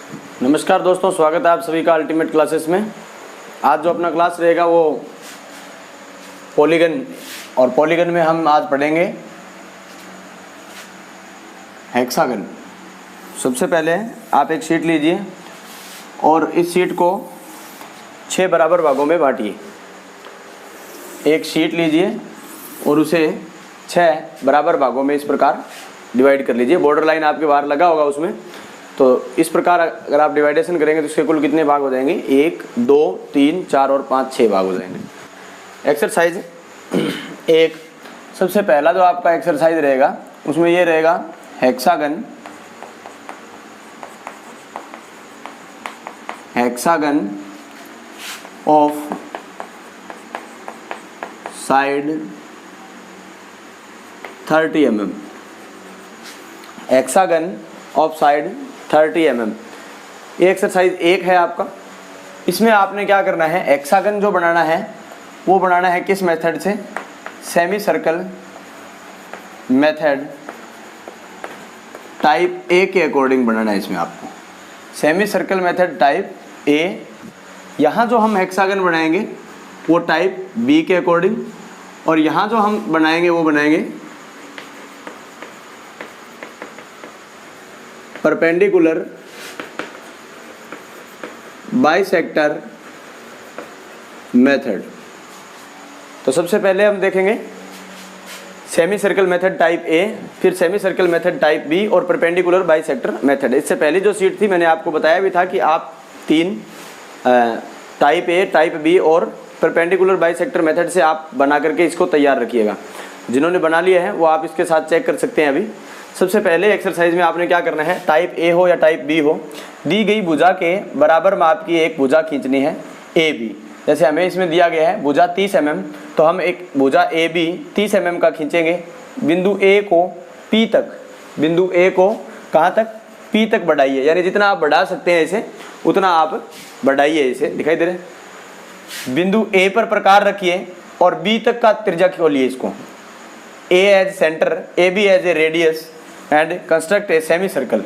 नमस्कार दोस्तों, स्वागत है आप सभी का अल्टीमेट क्लासेस में। आज जो अपना क्लास रहेगा वो पॉलीगन, और पॉलीगन में हम आज पढ़ेंगे हेक्सागन। सबसे पहले आप एक शीट लीजिए और इस शीट को 6 बराबर भागों में बांटिए। एक शीट लीजिए और उसे 6 बराबर भागों में इस प्रकार डिवाइड कर लीजिए। बॉर्डर लाइन आपके बाहर लगा होगा उसमें, तो इस प्रकार अगर आप डिवाइडेशन करेंगे तो इसके कुल कितने भाग हो जाएंगे? 1, 2, 3, 4 और 5, 6 भाग हो जाएंगे। एक्सरसाइज 1, सबसे पहला जो आपका एक्सरसाइज रहेगा उसमें ये रहेगा hexagon of side 30 mm। Hexagon of side 30 mm। ये एक्सरसाइज 1 है आपका। इसमें आपने क्या करना है, हेक्सागन जो बनाना है वो बनाना है किस मेथड से? सेमी सर्कल मेथड टाइप ए के अकॉर्डिंग बनाना है। इसमें आपको सेमी सर्कल मेथड टाइप ए। यहाँ जो हम हेक्सागन बनाएंगे वो टाइप बी के अकॉर्डिंग, और यहाँ जो हम बनाएंगे वो बनाएंगे परपेंडिकुलर बाइसेक्टर मेथड। तो सबसे पहले हम देखेंगे semi circle method type A, फिर semi circle method type B और परपेंडिकुलर बाइसेक्टर मेथड। इससे पहले जो शीट थी मैंने आपको बताया भी था कि आप 3 टाइप ए, टाइप बी और परपेंडिकुलर बाइसेक्टर मेथड से आप बना करके इसको तैयार रखिएगा। जिन्होंने बना लिया है वो आप इसके साथ चेक कर सकते हैं। अभी सबसे पहले एक्सरसाइज में आपने क्या करना है, टाइप ए हो या टाइप बी हो, दी गई भुजा के बराबर माप की एक भुजा खींचनी है ए बी। जैसे हमें इसमें दिया गया है भुजा 30 mm, तो हम एक भुजा ए बी 30 mm का खींचेंगे। बिंदु ए को पी तक, बिंदु ए को कहाँ तक? पी तक बढ़ाइए, यानी जितना आप बढ़ा सकते हैं इसे उतना आप बढ़ाइए। इसे दिखाई दे रहे? बिंदु ए पर प्रकार रखिए और बी तक का त्रिज्या खोलिए। इसको A as centre, A B as a radius and construct a semi circle.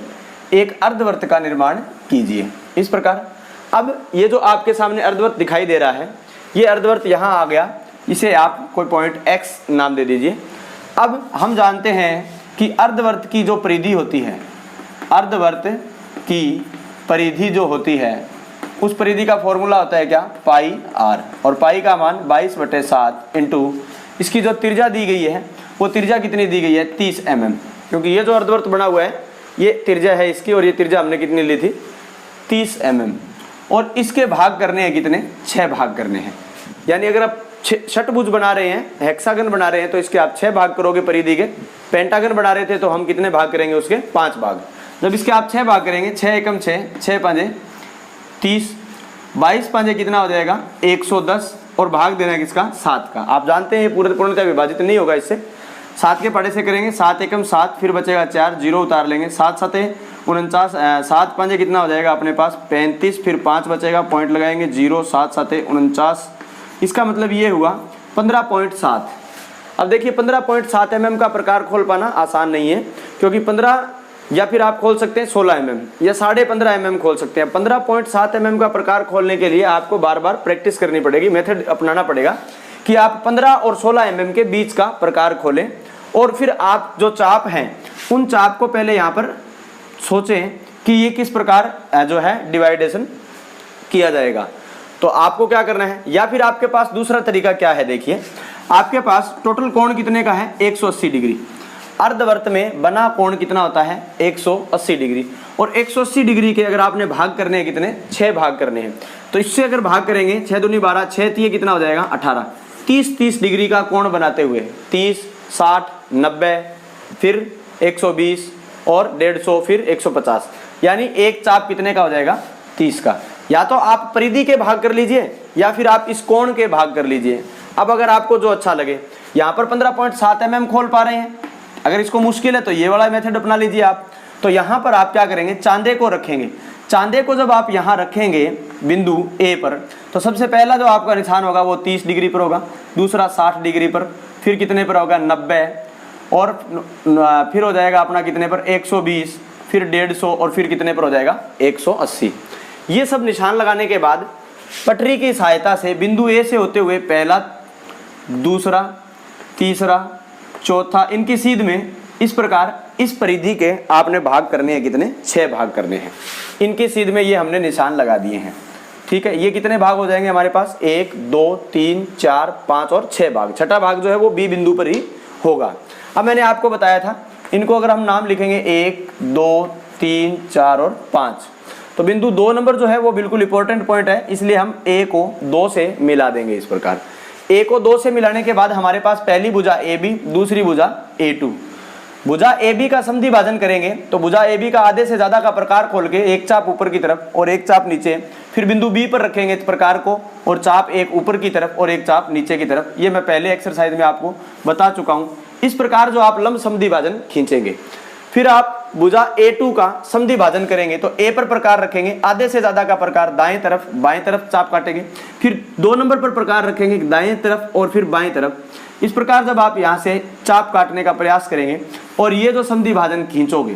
एक अर्धवृत्त का निर्माण कीजिए इस प्रकार। अब ये जो आपके सामने अर्धवृत्त दिखाई दे रहा है, ये अर्धवृत्त यहाँ आ गया, इसे आप कोई पॉइंट x नाम दे दीजिए। अब हम जानते हैं कि अर्धवृत्त की जो परिधि होती है, अर्धवृत्त की परिधि जो होती है उस परिधि का फॉर्मूला होता है क्या? पाई आर। और पाई का मान 22/7 इंटू इसकी जो त्रिज्या दी गई है वो त्रिज्या कितनी दी गई है? 30 mm। क्योंकि ये जो अर्धवृत्त बना हुआ है ये त्रिज्या है इसकी, और ये त्रिज्या हमने कितनी ली थी? 30 mm। और इसके भाग करने हैं कितने? 6 भाग करने हैं। यानी अगर आप षटभुज बना रहे हैं, हेक्सागन बना रहे हैं, तो इसके आप 6 भाग करोगे परिधि के। पेंटागन बना रहे थे तो हम कितने भाग करेंगे? उसके 5 भाग। जब इसके आप 6 भाग करेंगे, 6 एकम 6, 6 पंजे 30, 22 पंजे कितना हो जाएगा? 110, और भाग देना है किसका? 7 का। आप जानते हैं ये पूर्णतः विभाजित नहीं होगा इससे। 7 के पढ़े से करेंगे, 7 एकम 7, फिर बचेगा 4, 0 उतार लेंगे, 7 7 49, 7 पंजे कितना हो जाएगा अपने पास? 35, फिर 5 बचेगा, पॉइंट लगाएंगे 0, 7 7 49। इसका मतलब ये हुआ 15.7। अब देखिए 15.7 mm का प्रकार खोल पाना आसान नहीं है, क्योंकि 15, या फिर आप खोल सकते हैं 16 mm या 15.5 mm खोल सकते हैं। 15.7 mm का प्रकार खोलने के लिए आपको बार बार प्रैक्टिस करनी पड़ेगी, मेथड अपनाना पड़ेगा कि आप 15 और 16 mm के बीच का प्रकार खोलें। और फिर आप जो चाप हैं उन चाप को पहले यहाँ पर सोचें कि ये किस प्रकार जो है डिवाइडेशन किया जाएगा। तो आपको क्या करना है, या फिर आपके पास दूसरा तरीका क्या है? देखिए आपके पास टोटल कोण कितने का है? 180 डिग्री। अर्धवृत्त में बना कोण कितना होता है? 180 डिग्री। और 180 डिग्री के अगर आपने भाग करने हैं कितने? 6 भाग करने हैं। तो इससे अगर भाग करेंगे 6 दूनी 12, 6 तीय कितना हो जाएगा? 18। 30 डिग्री का कोण बनाते हुए 30, 60, 90, फिर 120 और 150, फिर 150, यानी एक चाप कितने का हो जाएगा? 30 का। या तो आप परिधि के भाग कर लीजिए या फिर आप इस कोण के भाग कर लीजिए। अब अगर आपको जो अच्छा लगे, यहाँ पर 15.7 mm खोल पा रहे हैं, अगर इसको मुश्किल है तो ये वाला मेथड अपना लीजिए आप। तो यहाँ पर आप क्या करेंगे? चांदे को रखेंगे। चांदे को जब आप यहाँ रखेंगे बिंदु ए पर, तो सबसे पहला जो आपका निशान होगा वो 30 डिग्री पर होगा, दूसरा 60 डिग्री पर, फिर कितने पर होगा? 90, और फिर हो जाएगा अपना कितने पर? 120, फिर 150 और फिर कितने पर हो जाएगा 180। ये सब निशान लगाने के बाद पटरी की सहायता से बिंदु ए से होते हुए पहला, दूसरा, तीसरा, चौथा, इनकी सीध में इस प्रकार इस परिधि के आपने भाग करने हैं, कितने 6 भाग करने हैं। इनकी सीध में ये हमने निशान लगा दिए हैं। ठीक है, ये कितने भाग हो जाएंगे हमारे पास 1 2 3 4 5 और 6 भाग। छठा भाग जो है वो बी बिंदु पर ही होगा। अब मैंने आपको बताया था इनको अगर हम नाम लिखेंगे 1 2 3 4 और 5, तो बिंदु 2 नंबर जो है वो बिल्कुल इंपॉर्टेंट पॉइंट है, इसलिए हम ए को 2 से मिला देंगे। इस प्रकार ए को 2 से मिलाने के बाद हमारे पास पहली भुजा ए बी, दूसरी भुजा A2। भुजा ए बी का समद्वि भाजन करेंगे तो भुजा ए बी का आधे से ज्यादा का प्रकार खोल के एक चाप ऊपर की तरफ और एक चाप नीचे, फिर बिंदु बी पर रखेंगे प्रकार को और चाप एक ऊपर की तरफ और एक चाप नीचे की तरफ। ये मैं पहले एक्सरसाइज में आपको बता चुका हूं। इस प्रकार जो आप लंब समद्वि भाजन खींचेंगे, फिर आप भुजा A2 का समद्वि भाजन करेंगे तो ए पर प्रकार रखेंगे, आधे से ज्यादा का प्रकार दाएं तरफ बाएं तरफ चाप काटेंगे, फिर 2 नंबर पर प्रकार रखेंगे दाएं तरफ और फिर बाएं तरफ। इस प्रकार जब आप यहां से चाप काटने का प्रयास करेंगे और ये जो समद्वि भाजन खींचोगे,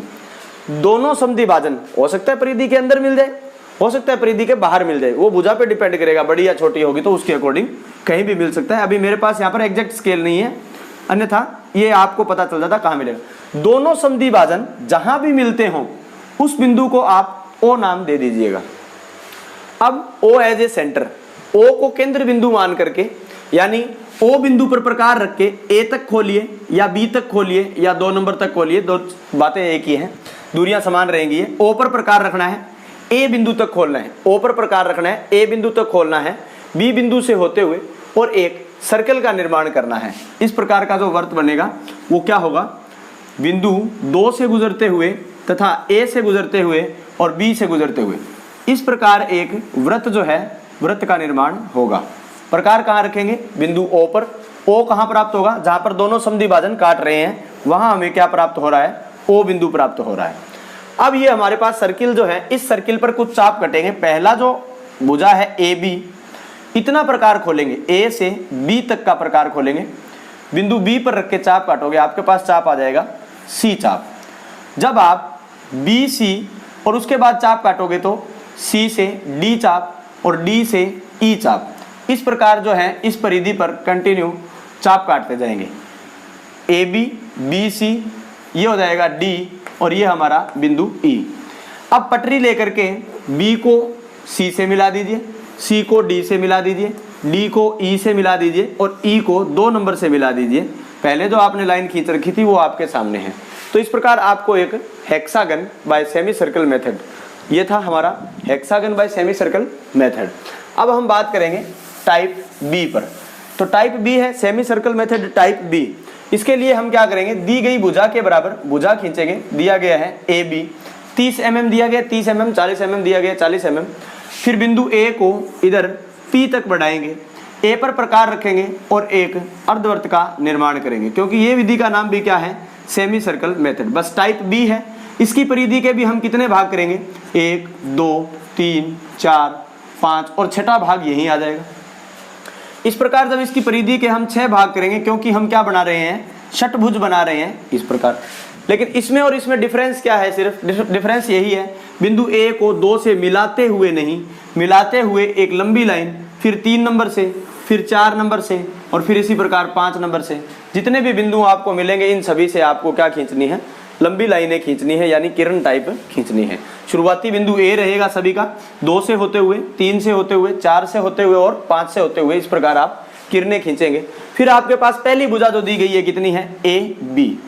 दोनों समद्वि भाजन हो सकता है परिधि के अंदर मिल जाए, हो सकता है परिधि के बाहर मिल जाए, वो भुजा पे डिपेंड करेगा, बड़ी या छोटी होगी तो उसके अकॉर्डिंग कहीं भी मिल सकता है। अभी मेरे पास यहाँ पर एग्जैक्ट स्केल नहीं है, अन्यथा ये आपको पता चल जाता कहाँ मिलेगा। दोनों समद्वि भाजन जहां भी मिलते हो उस बिंदु को आप ओ नाम दे दीजिएगा। अब ओ एज ए सेंटर, ओ को केंद्र बिंदु मान करके, यानी ओ बिंदु पर प्रकार रख के ए तक खोलिए या बी तक खोलिए या 2 नंबर तक खोलिए, दो बातें एक ही हैं, दूरियां समान रहेंगी। ओ पर प्रकार रखना है, ए बिंदु तक खोलना है, ओ पर प्रकार रखना है, ए बिंदु तक खोलना है, बी बिंदु से होते हुए और एक सर्कल का निर्माण करना है। इस प्रकार का जो वर्त बनेगा वो क्या होगा, बिंदु 2 से गुजरते हुए तथा ए से गुजरते हुए और बी से गुजरते हुए, इस प्रकार एक वृत्त जो है वृत्त का निर्माण होगा। प्रकार कहाँ रखेंगे, बिंदु ओ पर। ओ कहाँ प्राप्त होगा, जहां पर दोनों समद्वि भाजन काट रहे हैं वहां हमें क्या प्राप्त हो रहा है, ओ बिंदु प्राप्त हो रहा है। अब ये हमारे पास सर्किल जो है, इस सर्किल पर कुछ चाप कटेंगे। पहला जो भुजा है ए बी, इतना प्रकार खोलेंगे, ए से बी तक का प्रकार खोलेंगे, बिंदु बी पर रख के चाप काटोगे, आपके पास चाप आ जाएगा सी चाप। जब आप बी सी और उसके बाद चाप काटोगे तो सी से डी चाप और डी से ई चाप, इस प्रकार जो है इस परिधि पर कंटिन्यू चाप काटते जाएंगे। ए बी बी सी, ये हो जाएगा डी और ये हमारा बिंदु ई। अब पटरी लेकर के बी को सी से मिला दीजिए, सी को डी से मिला दीजिए, डी को ई से मिला दीजिए और ई को 2 नंबर से मिला दीजिए। पहले जो आपने लाइन खींच रखी थी वो आपके सामने है। तो इस प्रकार आपको एक hexagon by semi circle method, ये था हमारा hexagon by semi circle method. अब हम बात करेंगे टाइप बी पर। तो टाइप बी है semi circle method type B. इसके लिए हम क्या करेंगे, दी गई भुजा के बराबर भुजा खींचेंगे। दिया गया है ए बी, 30 mm दिया गया 30 mm, 40 mm दिया गया 40 mm। फिर बिंदु ए को इधर पी तक बढ़ाएंगे, ए पर प्रकार रखेंगे और एक अर्धवृत्त का निर्माण करेंगे, क्योंकि ये विधि का नाम भी क्या है, सेमी सर्कल मेथड। बस टाइप बी है। इसकी परिधि के भी हम कितने भाग करेंगे, 1 2 3 4 5 और छठा भाग यही आ जाएगा। इस प्रकार जब इसकी परिधि के हम 6 भाग करेंगे, क्योंकि हम क्या बना रहे हैं, षटभुज बना रहे हैं इस प्रकार। लेकिन इसमें और इसमें डिफरेंस क्या है, सिर्फ डिफरेंस यही है, बिंदु ए को 2 से मिलाते हुए नहीं, मिलाते हुए एक लंबी लाइन, फिर 3 नंबर से, फिर 4 नंबर से और फिर इसी प्रकार 5 नंबर से, जितने भी बिंदु आपको मिलेंगे इन सभी से आपको क्या खींचनी है, लंबी लाइनें खींचनी है, यानी किरण टाइप खींचनी है। शुरुआती बिंदु ए रहेगा सभी का, 2 से होते हुए, 3 से होते हुए, 4 से होते हुए और 5 से होते हुए, इस प्रकार आप किरणें खींचेंगे। फिर आपके पास पहली भुजा जो दी गई है कितनी है, ए बी।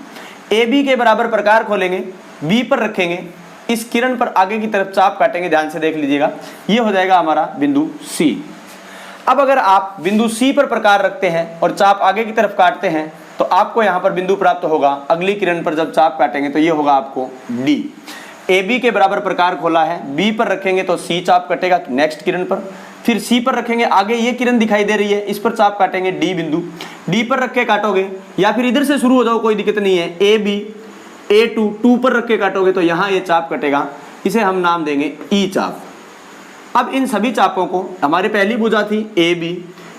ए बी के बराबर प्रकार खोलेंगे, बी पर रखेंगे, इस किरण पर आगे की तरफ चाप काटेंगे, ध्यान से देख लीजिएगा, ये हो जाएगा हमारा बिंदु सी। अब अगर आप बिंदु सी पर प्रकार रखते हैं और चाप आगे की तरफ काटते हैं तो आपको यहाँ पर बिंदु प्राप्त होगा, अगली किरण पर जब चाप काटेंगे तो ये होगा आपको डी। ए बी के बराबर प्रकार खोला है, बी पर रखेंगे तो सी चाप कटेगा नेक्स्ट किरण पर, फिर सी पर रखेंगे, आगे ये किरण दिखाई दे रही है, इस पर चाप काटेंगे डी बिंदु, डी पर रख के काटोगे या फिर इधर से शुरू हो जाओ, कोई दिक्कत नहीं है, ए बी A2 2 पर रख के काटोगे तो यहाँ ये चाप कटेगा, इसे हम नाम देंगे ई चाप। अब इन सभी चापों को, हमारी पहली भुजा थी ए बी,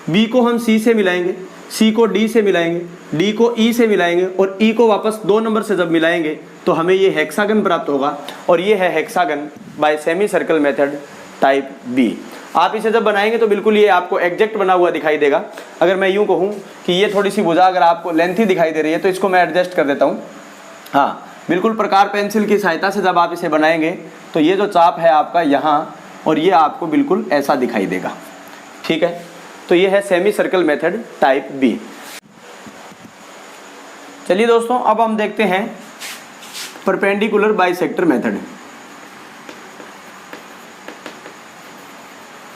बी को हम सी से मिलाएंगे, सी को डी से मिलाएंगे, डी को ई से मिलाएंगे और ई को वापस 2 नंबर से जब मिलाएंगे तो हमें ये हेक्सागन प्राप्त होगा और ये है hexagon by semi circle method type B. आप इसे जब बनाएंगे तो बिल्कुल ये आपको एग्जैक्ट बना हुआ दिखाई देगा। अगर मैं यूँ कहूँ कि ये थोड़ी सी भुजा अगर आपको लेंथी दिखाई दे रही है तो इसको मैं एडजस्ट कर देता हूँ। हाँ, बिल्कुल प्रकार पेंसिल की सहायता से जब आप इसे बनाएंगे तो ये जो चाप है आपका यहाँ और ये आपको बिल्कुल ऐसा दिखाई देगा। ठीक है, तो ये है semi circle method type B. चलिए दोस्तों, अब हम देखते हैं perpendicular bisector method.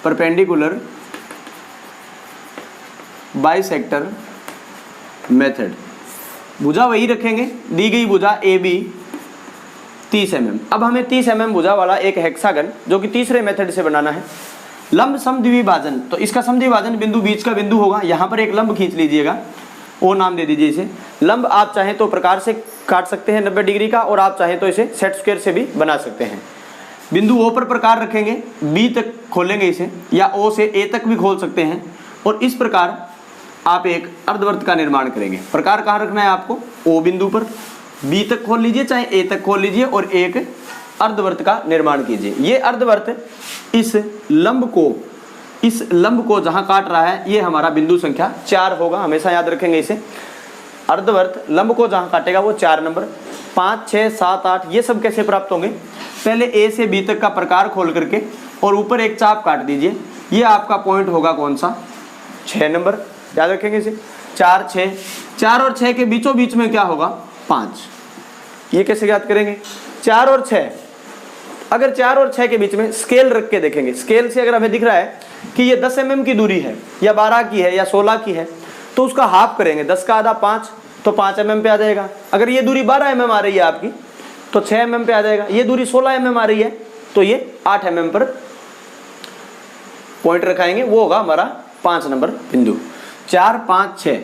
Perpendicular bisector method, भुजा वही रखेंगे, दी गई भुजा ए बी 30 mm। अब हमें 30 mm भुजा वाला एक हेक्सागन जो कि तीसरे मेथड से बनाना है। लंब समद्विभाजन, तो इसका समद्विभाजन बिंदु बीच का बिंदु होगा। यहाँ पर एक लंब खींच लीजिएगा, ओ नाम दे दीजिए इसे। लंब आप चाहें तो प्रकार से काट सकते हैं 90 डिग्री का और आप चाहें तो इसे सेट स्क्वायर से भी बना सकते हैं। बिंदु ओ पर प्रकार रखेंगे, बी तक खोलेंगे इसे, या ओ से ए तक भी खोल सकते हैं और इस प्रकार आप एक अर्धवृत्त का निर्माण करेंगे। प्रकार कहाँ रखना है आपको? ओ बिंदु पर, बी तक खोल लीजिए चाहे ए तक खोल लीजिए और एक अर्धवृत्त का निर्माण कीजिए। ये अर्धवृत्त इस लंब को जहां काट रहा है ये हमारा बिंदु संख्या 4 होगा, हमेशा याद रखेंगे इसे। अर्धवृत्त लंब को जहां काटेगा वो 4 नंबर। 5, 6, 7, 8 ये सब कैसे प्राप्त होंगे? पहले ए से बी तक का प्रकार खोल करके और ऊपर एक चाप काट दीजिए। ये आपका पॉइंट होगा कौन सा? 6 नंबर, याद रखेंगे इसे। 4, 6, 4 और 6 के बीचों बीच में क्या होगा? 5। ये कैसे याद करेंगे? 4 और 6, अगर 4 और 6 के बीच में स्केल रख के देखेंगे, स्केल से अगर हमें दिख रहा है कि ये 10 mm की दूरी है या 12 की है या 16 की है तो उसका हाफ करेंगे, 10 का आधा 5 तो 5 mm पे आ जाएगा। अगर ये दूरी 12 mm आ रही है आपकी तो 6 mm पे आ जाएगा। ये दूरी 16 mm आ रही है तो ये 8 mm पर पॉइंट रखाएंगे, वो होगा हमारा 5 नंबर बिंदु। 4, 5, 6।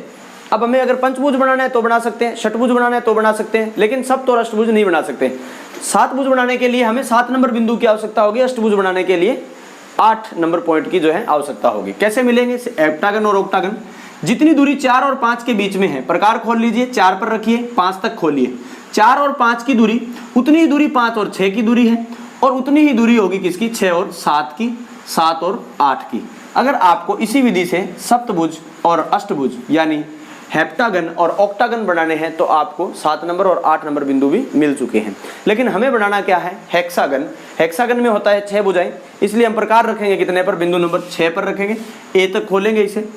अब हमें अगर पंचभुज बनाना है तो बना सकते हैं, षटभुज बनाना है तो बना सकते हैं, लेकिन सब तो अष्टभुज नहीं बना सकते। 7 भुज बनाने के लिए हमें 7 नंबर बिंदु की आवश्यकता होगी, अष्टभुज बनाने के लिए 8 नंबर पॉइंट की जो है आवश्यकता होगी। कैसे मिलेंगे? हेप्टागन और ऑक्टागन। जितनी दूरी 4 और 5 के बीच में है, प्रकार खोल लीजिए, 4 पर रखिए, 5 तक खोलिए। 4 और 5 की दूरी, उतनी ही दूरी 5 और 6 की दूरी है और उतनी ही दूरी होगी किसकी? 6 और 7 की, 7 और 8 की। अगर आपको इसी विधि से सप्तभुज और अष्टभुज यानी हेप्टागन और ऑक्टागन बनाने हैं तो आपको 7 नंबर और 8 नंबर बिंदु भी मिल चुके हैं। लेकिन हमें बनाना क्या है? हेक्सागन। हेक्सागन में होता है 6 भुजाएं, इसलिए हम प्रकार रखेंगे कितने पर? बिंदु नंबर 6 पर रखेंगे। ए तक खोलेंगे इसे,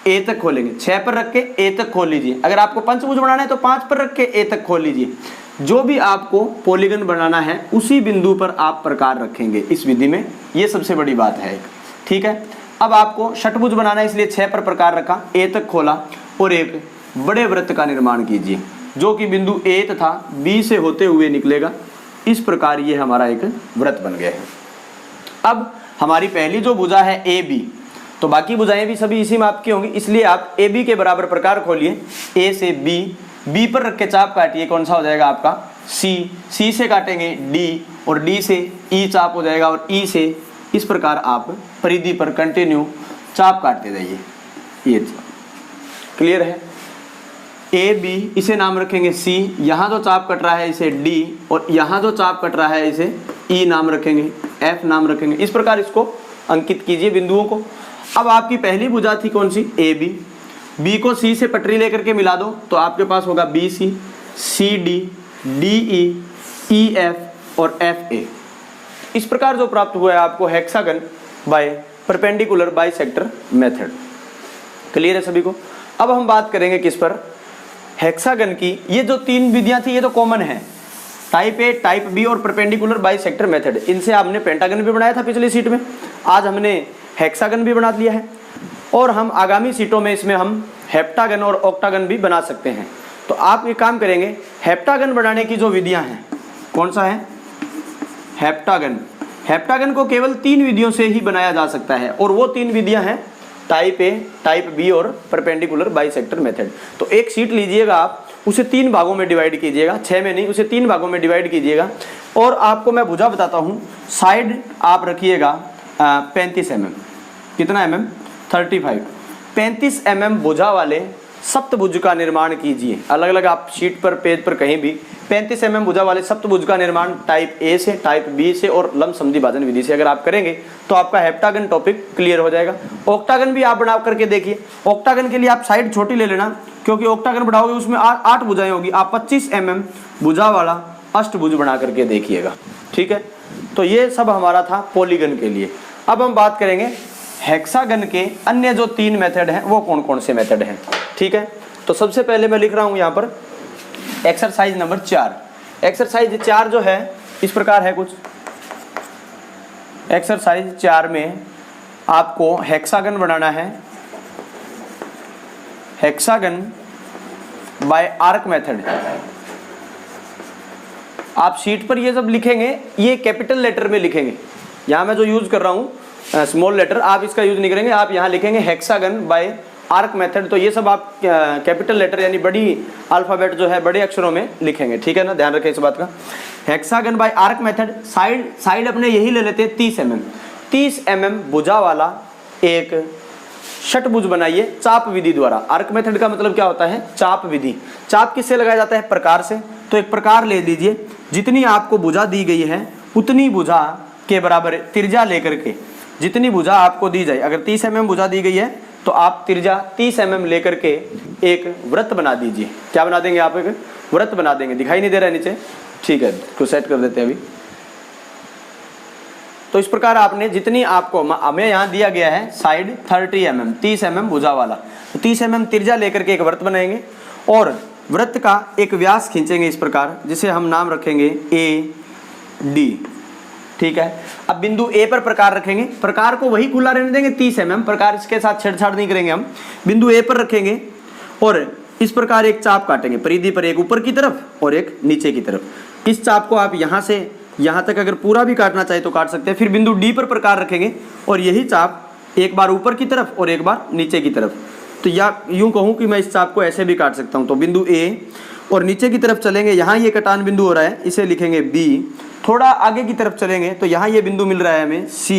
ए तक खोलेंगे, 6 पर रख के ए तक खोल लीजिए। अगर आपको पंचभुज बनाना है तो 5 पर रख के ए तक खोल लीजिए। जो भी आपको पॉलीगन बनाना है उसी बिंदु पर आप प्रकार रखेंगे इस विधि में, ये सबसे बड़ी बात है। ठीक है, अब आपको षटभुज बनाना है इसलिए 6 पर प्रकार रखा, ए तक खोला और एक बड़े वृत्त का निर्माण कीजिए जो कि बिंदु ए तथा बी से होते हुए निकलेगा। इस प्रकार ये हमारा एक वृत्त बन गया है। अब हमारी पहली जो भुजा है ए बी, तो बाकी भुजाएं भी सभी इसी माप की होंगी, इसलिए आप ए बी के बराबर प्रकार खोलिए। ए से बी, बी पर रख के चाप काटिए, कौन सा हो जाएगा आपका? सी। सी से काटेंगे डी और डी से ई चाप हो जाएगा और ई से इस प्रकार आप परिधि पर कंटिन्यू चाप काटते जाइए। ये क्लियर है? ए बी इसे नाम रखेंगे सी, यहाँ जो चाप कट रहा है इसे डी और यहाँ जो चाप कट रहा है इसे ई नाम रखेंगे, एफ नाम रखेंगे। इस प्रकार इसको अंकित कीजिए बिंदुओं को। अब आपकी पहली भुजा थी कौन सी? A B. बी को सी से पटरी लेकर के मिला दो तो आपके पास होगा B C, C D, D E F और एफ ए। इस प्रकार जो प्राप्त हुआ है आपको hexagon by perpendicular bisector method. Clear है सभी को? अब हम बात करेंगे किस पर? हेक्सागन की। ये जो 3 विधियां थी ये तो कॉमन है, टाइप ए, टाइप बी और परपेंडिकुलर बाइसेक्टर मेथड। इनसे आपने पेंटागन भी बनाया था पिछली सीट में, आज हमने हेक्सागन भी बना लिया है और हम आगामी सीटों में इसमें हम हेप्टागन और ऑक्टागन भी बना सकते हैं। तो आप ये काम करेंगे, हेप्टागन बनाने की जो विधियां हैं, कौन सा है? हेप्टागन। हेप्टागन को केवल 3 विधियों से ही बनाया जा सकता है और वो 3 विधियां हैं टाइप ए, टाइप बी और परपेंडिकुलर बाइसेक्टर मेथड। तो एक शीट लीजिएगा आप, उसे 3 भागों में डिवाइड कीजिएगा, 6 में नहीं, उसे 3 भागों में डिवाइड कीजिएगा और आपको मैं भुजा बताता हूँ। साइड आप रखिएगा 35 mm। कितना mm? 35। 35 mm भुजा वाले सप्तभुज का निर्माण कीजिए। अलग अलग आप शीट पर पेज पर कहीं भी 35 mm भुजा वाले सप्तभुज का निर्माण टाइप ए से, टाइप बी से और लंबसम भाजन विधि से अगर आप करेंगे तो आपका हेप्टागन टॉपिक क्लियर हो जाएगा। ऑक्टागन भी आप बना करके देखिए। ऑक्टागन के लिए आप साइड छोटी ले लेना, क्योंकि ऑक्टागन बढ़ाओगे उसमें 8 भुजाएं होगी। आप 25 mm भुजा वाला अष्टभुज बना करके देखिएगा, ठीक है। तो ये सब हमारा था पॉलीगन के लिए। अब हम बात करेंगे हेक्सागन के अन्य जो 3 मेथड हैं वो कौन कौन से मेथड हैं, ठीक है। तो सबसे पहले मैं लिख रहा हूँ यहाँ पर एक्सरसाइज नंबर 4। एक्सरसाइज 4 जो है इस प्रकार है कुछ। एक्सरसाइज 4 में आपको हेक्सागन बनाना है, हेक्सागन बाय आर्क मेथड। आप शीट पर ये सब लिखेंगे, ये कैपिटल लेटर में लिखेंगे। यहाँ मैं जो यूज कर रहा हूँ स्मॉल लेटर, आप इसका यूज नहीं करेंगे, आप यहाँ लिखेंगे हेक्सागन बाय आर्क मेथड। तो ये सब आप कैपिटल लेटर यानी बड़ी अल्फाबेट जो है बड़े अक्षरों में लिखेंगे, ठीक है ना, ध्यान रखें इस बात का। Hexagon by arc method, side अपने यही ले लेते हैं 30 mm। 30 mm भुजा वाला एक षटभुज बनाइए चाप विधि द्वारा। आर्क मेथड का मतलब क्या होता है? चाप विधि। चाप किससे लगाया जाता है? प्रकार से। तो एक प्रकार ले लीजिए, जितनी आपको भुजा दी गई है उतनी भुजा के बराबर त्रिज्या लेकर के, जितनी भुजा आपको दी जाए, अगर 30 mm भुजा दी गई है तो आप त्रिज्या 30 mm लेकर के एक वृत्त बना दीजिए। क्या बना देंगे आप? एक वृत्त बना देंगे। दिखाई नहीं दे रहा है नीचे, ठीक है, तो सेट कर देते हैं अभी। तो इस प्रकार आपने जितनी आपको, हमें यहाँ दिया गया है साइड 30 mm, 30 mm भुजा वाला, तो 30 mm त्रिज्या लेकर के एक वृत्त बनाएंगे और वृत्त का एक व्यास खींचेंगे इस प्रकार, जिसे हम नाम रखेंगे AD, ठीक है। अब बिंदु ए पर प्रकार रखेंगे, प्रकार को वही खुला रहने देंगे 30 mm, प्रकार इसके साथ छेड़छाड़ नहीं करेंगे हम। बिंदु ए पर रखेंगे और इस प्रकार एक चाप काटेंगे, परिधि पर एक ऊपर की तरफ और एक नीचे की तरफ। इस चाप को आप यहाँ से यहाँ तक अगर पूरा भी काटना चाहे तो काट सकते हैं। फिर बिंदु डी पर प्रकार रखेंगे और यही चाप एक बार ऊपर की तरफ और एक बार नीचे की तरफ। तो या यूँ कहूँ कि मैं इस चाप को ऐसे भी काट सकता हूँ। तो बिंदु ए और नीचे की तरफ चलेंगे, यहाँ ये कटान बिंदु हो रहा है, इसे लिखेंगे B। थोड़ा आगे की तरफ चलेंगे तो यहाँ ये बिंदु मिल रहा है हमें C।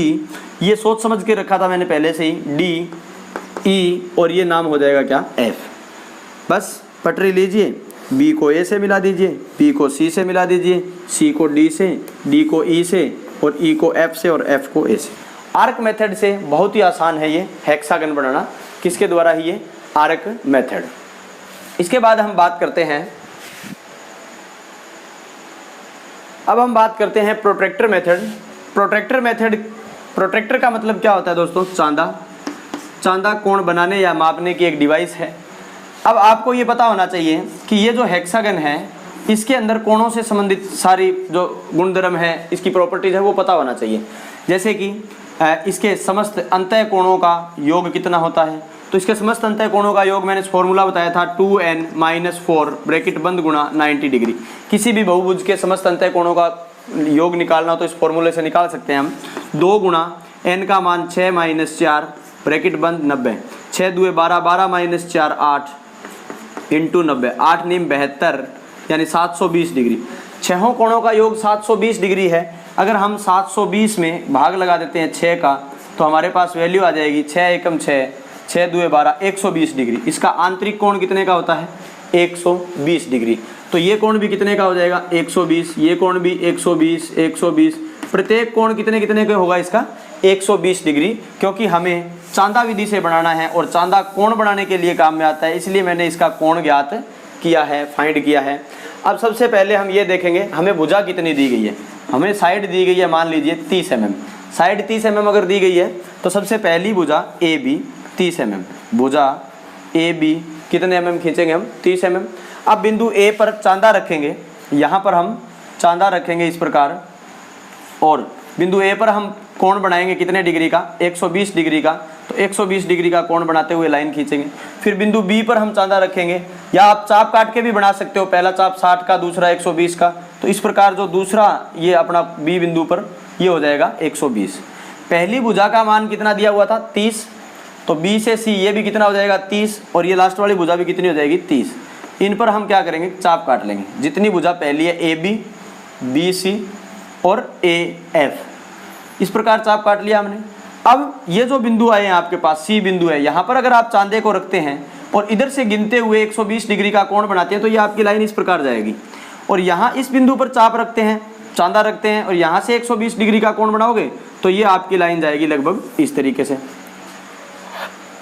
ये सोच समझ के रखा था मैंने पहले से ही, D, E और ये नाम हो जाएगा क्या? F। बस पटरी लीजिए, B को A से मिला दीजिए, B को C से मिला दीजिए, C को D से, D को E से और E को F से और F को A से। आर्क मेथड से बहुत ही आसान है ये हेक्सागन बनाना। किसके द्वारा ही? ये आर्क मेथड। इसके बाद हम बात करते हैं, अब हम बात करते हैं protractor method. Protractor method, protractor का मतलब क्या होता है दोस्तों? चांदा। चांदा कोण बनाने या मापने की एक डिवाइस है। अब आपको ये पता होना चाहिए कि ये जो हेक्सागन है इसके अंदर कोणों से संबंधित सारी जो गुणधर्म है, इसकी प्रॉपर्टीज है, वो पता होना चाहिए। जैसे कि इसके समस्त अंतः कोणों का योग कितना होता है, तो इसके समस्त अंतः कोणों का योग मैंने फॉर्मूला बताया था 2n-4 ब्रैकेट बंद गुणा 90 डिग्री। किसी भी बहुभुज के समस्त अंतः कोणों का योग निकालना हो तो इस फॉर्मूले से निकाल सकते हैं हम। 2 गुणा n का मान 6-4 ब्रैकेट बंद 90, 6 दूए 12, 12-4 8 इंटू 90, 8 नीम 72 यानी 720 डिग्री। छहों कोणों का योग 720 डिग्री है। अगर हम 720 में भाग लगा देते हैं 6 का तो हमारे पास वैल्यू आ जाएगी 6 एकम 6, 6 दूए 12, 120 डिग्री। इसका आंतरिक कोण कितने का होता है? 120 डिग्री। तो ये कोण भी कितने का हो जाएगा? 120। ये कोण भी 120, 120। प्रत्येक कोण कितने कितने का होगा इसका? 120 डिग्री, क्योंकि हमें चांदा विधि से बनाना है और चांदा कोण बनाने के लिए काम में आता है, इसलिए मैंने इसका कोण ज्ञात किया है, फाइंड किया है। अब सबसे पहले हम ये देखेंगे हमें भुजा कितनी दी गई है। हमें साइड दी गई है, मान लीजिए 30 mm। साइड 30 mm अगर दी गई है तो सबसे पहली भुजा AB 30 mm, भुजा AB कितने mm खींचेंगे हम? 30 mm। अब बिंदु A पर चांदा रखेंगे, यहाँ पर हम चांदा रखेंगे इस प्रकार, और बिंदु A पर हम कोण बनाएंगे कितने डिग्री का? 120 डिग्री का। तो 120 डिग्री का कोण बनाते हुए लाइन खींचेंगे। फिर बिंदु B पर हम चांदा रखेंगे, या आप चाप काट के भी बना सकते हो, पहला चाप 60 का, दूसरा 120 का। तो इस प्रकार जो दूसरा ये अपना B बिंदु पर ये हो जाएगा 120। पहली भुजा का मान कितना दिया हुआ था? 30। तो B से C ये भी कितना हो जाएगा? 30। और ये लास्ट वाली भुजा भी कितनी हो जाएगी? 30। इन पर हम क्या करेंगे? चाप काट लेंगे। जितनी भुजा पहली है AB, BC और AF, इस प्रकार चाप काट लिया हमने। अब ये जो बिंदु आए हैं आपके पास, सी बिंदु है, यहाँ पर अगर आप चांदे को रखते हैं और इधर से गिनते हुए 120 डिग्री का कोण बनाते हैं तो ये आपकी लाइन इस प्रकार जाएगी। और यहाँ इस बिंदु पर चाप रखते हैं, चांदा रखते हैं और यहाँ से 120 डिग्री का कोण बनाओगे तो ये आपकी लाइन जाएगी लगभग इस तरीके से।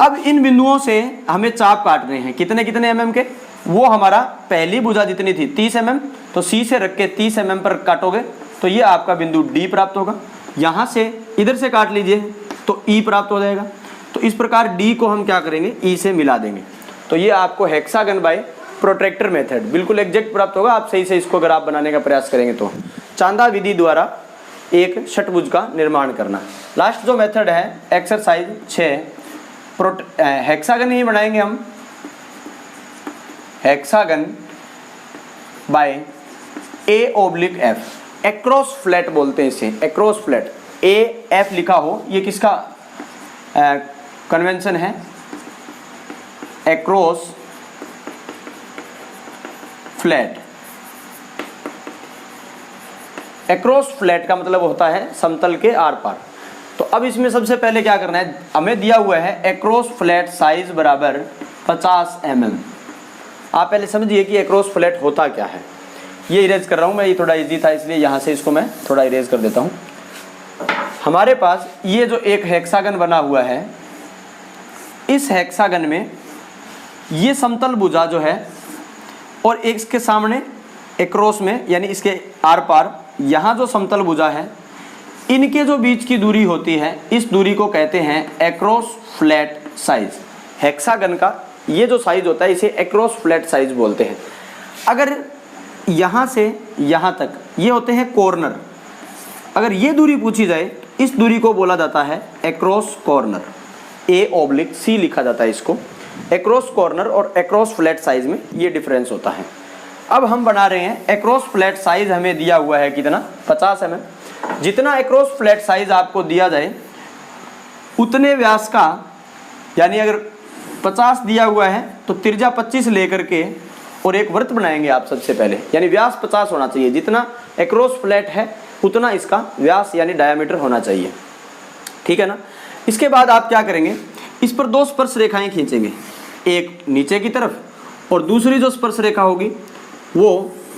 अब इन बिंदुओं से हमें चाप काटने हैं, कितने कितने mm के, वो हमारा पहली भुजा जितनी थी 30 mm, तो C से रख के 30 mm पर काटोगे तो ये आपका बिंदु D प्राप्त होगा। यहाँ से इधर से काट लीजिए तो E प्राप्त हो जाएगा। तो इस प्रकार D को हम क्या करेंगे, E से मिला देंगे। तो ये आपको हेक्सागन बाय प्रोट्रैक्टर मेथड बिल्कुल एग्जैक्ट प्राप्त होगा। आप सही से इसको अगर आप बनाने का प्रयास करेंगे तो चांदा विधि द्वारा एक षटभुज का निर्माण करना। लास्ट जो मेथड है एक्सरसाइज 6, हेक्सागन ही बनाएंगे हम, hexagon bye A/F, across flat बोलते हैं इसे, एक्रॉस फ्लैट। AF लिखा हो, ये किसका कन्वेंशन है, एक्रॉस फ्लैट। एक्रॉस फ्लैट का मतलब होता है समतल के आर पार। तो अब इसमें सबसे पहले क्या करना है, हमें दिया हुआ है एक्रॉस फ्लैट साइज बराबर 50 mm। आप पहले समझिए कि एक्रॉस फ्लैट होता क्या है। ये इरेज कर रहा हूँ मैं, ये थोड़ा इजी था इसलिए यहाँ से इसको मैं थोड़ा इरेज कर देता हूँ। हमारे पास ये जो एक हेक्सागन बना हुआ है, इस हेक्सागन में ये समतल भुजा जो है और एक इसके सामने एक्रॉस में यानी इसके आर पार यहाँ जो समतल भुजा है, इनके जो बीच की दूरी होती है, इस दूरी को कहते हैं एक्रॉस फ्लैट साइज। हेक्सागन का ये जो साइज होता है इसे एक्रॉस फ्लैट साइज बोलते हैं। अगर यहाँ से यहाँ तक ये होते हैं कॉर्नर, अगर ये दूरी पूछी जाए इस दूरी को बोला जाता है एक्रॉस कॉर्नर। A/C लिखा जाता है इसको। एक्रॉस कॉर्नर और एक्रॉस फ्लैट साइज में ये डिफरेंस होता है। अब हम बना रहे हैं एक्रॉस फ्लैट साइज, हमें दिया हुआ है कितना, 50 mm। जितना एक्रॉस फ्लैट साइज आपको दिया जाए उतने व्यास का, यानी अगर 50 दिया हुआ है तो त्रिज्या 25 लेकर के और एक वृत्त बनाएंगे आप सबसे पहले, यानी व्यास 50 होना चाहिए। जितना एक्रॉस फ्लैट है उतना इसका व्यास यानी डायामीटर होना चाहिए, ठीक है ना। इसके बाद आप क्या करेंगे, इस पर 2 स्पर्श रेखाएं खींचेंगे, एक नीचे की तरफ और दूसरी जो स्पर्श रेखा होगी वो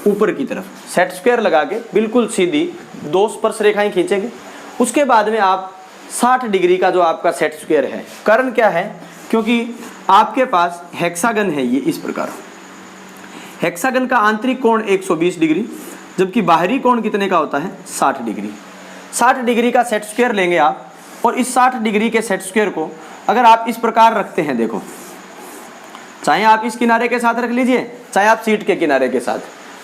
ऊपर की तरफ। सेट स्क्वायर लगा के बिल्कुल सीधी 2 स्पर्श रेखाएं खींचेंगे। उसके बाद में आप 60 डिग्री का जो आपका सेट स्क्वायर है, कारण क्या है, क्योंकि आपके पास हेक्सागन है ये इस प्रकार। हेक्सागन का आंतरिक कोण 120 डिग्री, जबकि बाहरी कोण कितने का होता है, 60 डिग्री। 60 डिग्री का सेट स्क्वायर लेंगे आप, और इस 60 डिग्री के सेट स्क्वायर को अगर आप इस प्रकार रखते हैं, देखो, चाहे आप इस किनारे के साथ रख लीजिए, चाहे आप सीट के किनारे के साथ,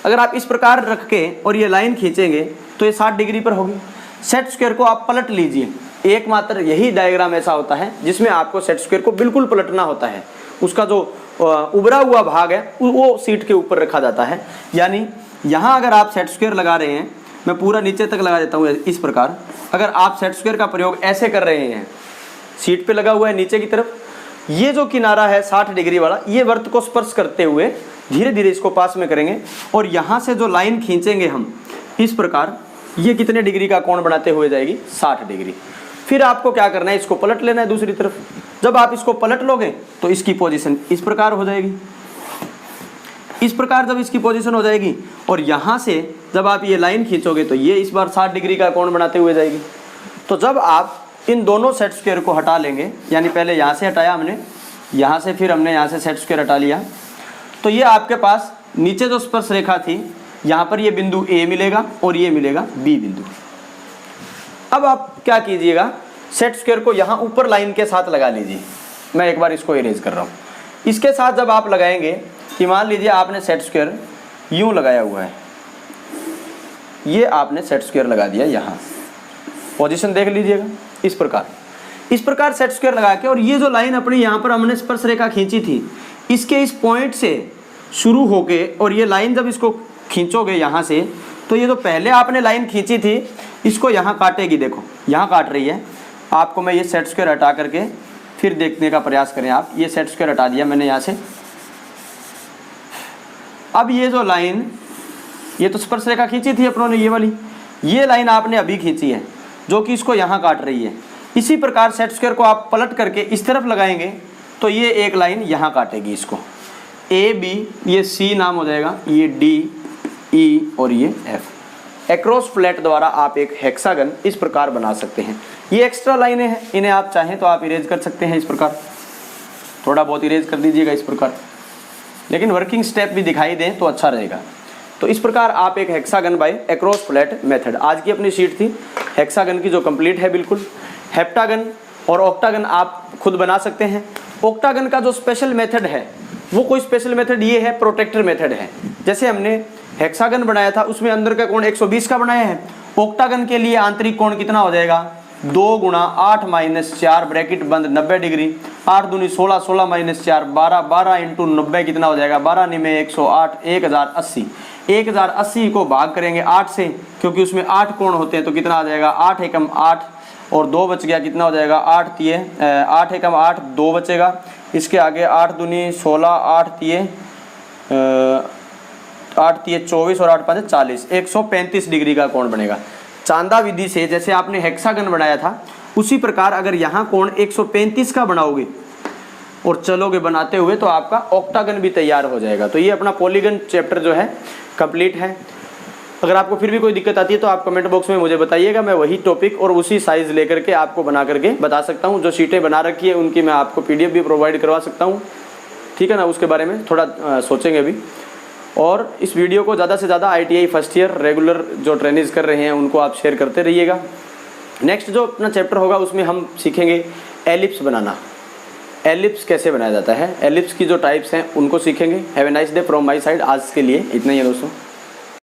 अगर आप इस प्रकार रख के और ये लाइन खींचेंगे तो ये 60 डिग्री पर होगी। सेट स्क्वायर को आप पलट लीजिए, एकमात्र यही डायग्राम ऐसा होता है जिसमें आपको सेट स्क्वायर को बिल्कुल पलटना होता है। उसका जो उभरा हुआ भाग है वो सीट के ऊपर रखा जाता है। यानी यहाँ अगर आप सेट स्क्वायर लगा रहे हैं, मैं पूरा नीचे तक लगा देता हूँ इस प्रकार, अगर आप सेट स्क्वायर का प्रयोग ऐसे कर रहे हैं, सीट पे लगा हुआ है नीचे की तरफ, ये जो किनारा है 60 डिग्री वाला, ये वृत्त को स्पर्श करते हुए धीरे धीरे इसको पास में करेंगे और यहाँ से जो लाइन खींचेंगे हम इस प्रकार, ये कितने डिग्री का कोण बनाते हुए जाएगी, 60 डिग्री। फिर आपको क्या करना है, इसको पलट लेना है दूसरी तरफ। जब आप इसको पलट लोगे तो इसकी पोजीशन इस प्रकार हो जाएगी। इस प्रकार जब इसकी पोजीशन हो जाएगी और यहाँ से जब आप ये लाइन खींचोगे तो ये इस बार 60 डिग्री का कोण बनाते हुए जाएगी। तो जब आप इन दोनों सेट स्क्वायर को हटा लेंगे, यानी पहले यहाँ से हटाया हमने, यहाँ से फिर हमने यहाँ से सेट स्क्वायर हटा लिया, तो ये आपके पास नीचे जो स्पर्श रेखा थी यहाँ पर ये बिंदु A मिलेगा और ये मिलेगा B बिंदु। अब आप क्या कीजिएगा, सेट स्क्वायर को यहाँ ऊपर लाइन के साथ लगा लीजिए। मैं एक बार इसको इरेज कर रहा हूँ। इसके साथ जब आप लगाएंगे कि मान लीजिए आपने सेट स्क्वायर यूँ लगाया हुआ है, ये आपने सेट स्क्वायर लगा दिया, यहाँ पोजीशन देख लीजिएगा इस प्रकार सेट स्क्वायर लगा के, और ये जो लाइन अपनी यहाँ पर हमने स्पर्श रेखा खींची थी, इसके इस पॉइंट से शुरू होके और ये लाइन जब इसको खींचोगे यहाँ से, तो ये जो पहले आपने लाइन खींची थी इसको यहाँ काटेगी। देखो यहाँ काट रही है। आपको मैं ये सेट स्क्वायर हटा करके फिर देखने का प्रयास करें आप। ये सेट स्क्वायर हटा दिया मैंने यहाँ से। अब ये जो लाइन, ये तो स्पर्श रेखा खींची थी अपनों ने, ये वाली, ये लाइन आपने अभी खींची है जो कि इसको यहाँ काट रही है। इसी प्रकार सेट स्क्वायर को आप पलट करके इस तरफ लगाएंगे तो ये एक लाइन यहाँ काटेगी इसको, ए बी, ये सी नाम हो जाएगा, ये डी ई और ये एफ। एक्रॉस फ्लैट द्वारा आप एक हेक्सागन इस प्रकार बना सकते हैं। ये एक्स्ट्रा लाइनें हैं, इन्हें आप चाहें तो आप इरेज कर सकते हैं इस प्रकार, थोड़ा बहुत इरेज कर दीजिएगा इस प्रकार, लेकिन वर्किंग स्टेप भी दिखाई दें तो अच्छा रहेगा। तो इस प्रकार आप एक hexagon by across flat method, आज की अपनी शीट थी हेक्सागन की जो कंप्लीट है बिल्कुल। हेप्टागन और ऑक्टागन आप खुद बना सकते हैं। ऑक्टागन का जो स्पेशल मेथड है वो कोई स्पेशल मेथड ये है, प्रोटेक्टर मेथड है। जैसे हमने हेक्सागन बनाया था उसमें अंदर का कोण 120 का बनाया है, ऑक्टागन के लिए आंतरिक कोण कितना हो जाएगा, 2 गुणा 8 माइनस 4 ब्रैकेट बंद 90 डिग्री, 8 दूनी 16, 16 माइनस 4 12, 12 इंटू 90 कितना हो जाएगा, 12 निमे 108, 1080। 1080 को भाग करेंगे 8 से, क्योंकि उसमें 8 कोण होते हैं, तो कितना आ जाएगा, 8 एकम 8 और 2 बच गया, कितना हो जाएगा, 8 एकम 8 2 बचेगा। इसके आगे 8 दूनी 16, 8 तिये 24 और 8 5 40, 135 डिग्री का कोण बनेगा। चांदा विधि से जैसे आपने हेक्सागन बनाया था उसी प्रकार अगर यहाँ कोण 135 का बनाओगे और चलोगे बनाते हुए तो आपका ऑक्टागन भी तैयार हो जाएगा। तो ये अपना पॉलीगन चैप्टर जो है कंप्लीट है। अगर आपको फिर भी कोई दिक्कत आती है तो आप कमेंट बॉक्स में मुझे बताइएगा, मैं वही टॉपिक और उसी साइज़ लेकर के आपको बना करके बता सकता हूँ। जो शीटें बना रखी है उनकी मैं आपको PDF भी प्रोवाइड करवा सकता हूँ, ठीक है ना। उसके बारे में थोड़ा सोचेंगे अभी। और इस वीडियो को ज़्यादा से ज़्यादा ITI फर्स्ट ईयर रेगुलर जो ट्रेनिंग्स कर रहे हैं उनको आप शेयर करते रहिएगा। नेक्स्ट जो अपना चैप्टर होगा उसमें हम सीखेंगे एलिप्स बनाना, एलिप्स कैसे बनाया जाता है, एलिप्स की जो टाइप्स हैं उनको सीखेंगे। Have a nice day from my side. आज के लिए इतना ही है दोस्तों।